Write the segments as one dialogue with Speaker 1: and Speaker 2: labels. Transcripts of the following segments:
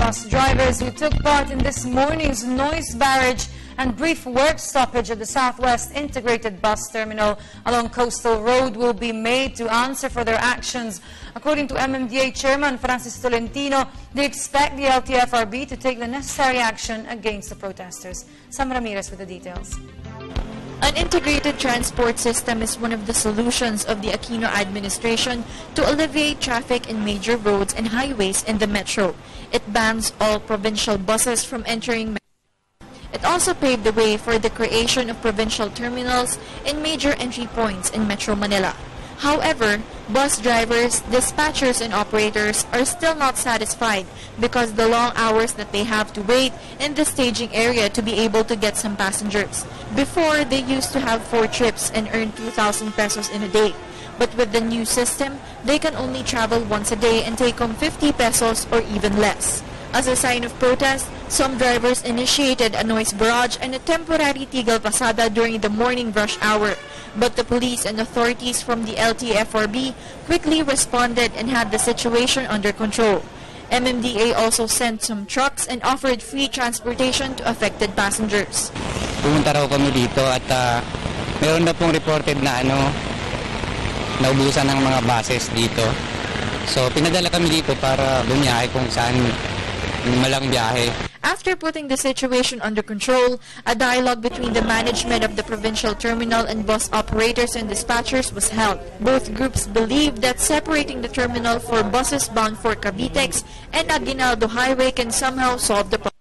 Speaker 1: bus drivers who took part in this morning's noise barrage and brief work stoppage at the Southwest Integrated Bus Terminal along Coastal Road will be made to answer for their actions. According to MMDA Chairman Francis Tolentino, they expect the LTFRB to take the necessary action against the protesters. Sam Ramirez with the details.
Speaker 2: An integrated transport system is one of the solutions of the Aquino administration to alleviate traffic in major roads and highways in the metro. It bans all provincial buses from entering. It also paved the way for the creation of provincial terminals in major entry points in Metro Manila. However, bus drivers, dispatchers and operators are still not satisfied because the long hours that they have to wait in the staging area to be able to get some passengers. Before, they used to have 4 trips and earn 2,000 pesos in a day. But with the new system, they can only travel once a day and take home 50 pesos or even less. As a sign of protest, some drivers initiated a noise barrage and a temporary tigil pasada during the morning rush hour. But the police and authorities from the LTFRB quickly responded and had the situation under control. MMDA also sent some trucks and offered free transportation to affected passengers.
Speaker 3: Pumunta raw kami dito at meron na pong reported na naubusan ng mga buses dito. So pinadala kami dito para bumiyahe kung saan malang biyahe.
Speaker 2: After putting the situation under control, a dialogue between the management of the provincial terminal and bus operators and dispatchers was held. Both groups believe that separating the terminal for buses bound for Cavitex and Aguinaldo Highway can somehow solve the problem.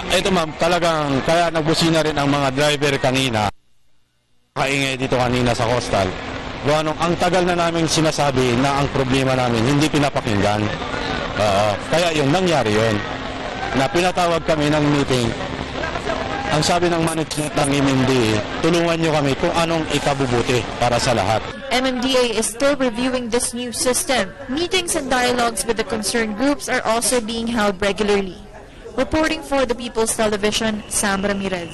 Speaker 4: Ito ma'am, talagang kaya nagbusina rin ang mga driver kanina. Kaingay dito kanina sa coastal. Ang tagal na namin sinasabi na ang problema namin hindi pinapakinggan. Kaya yung nangyari yun, na pinatawag kami ng meeting. Ang sabi ng management ng MMDA, tulungan nyo kami kung anong ikabubuti para sa lahat.
Speaker 2: MMDA is still reviewing this new system. Meetings and dialogues with the concerned groups are also being held regularly. Reporting for the People's Television, Sam Ramirez.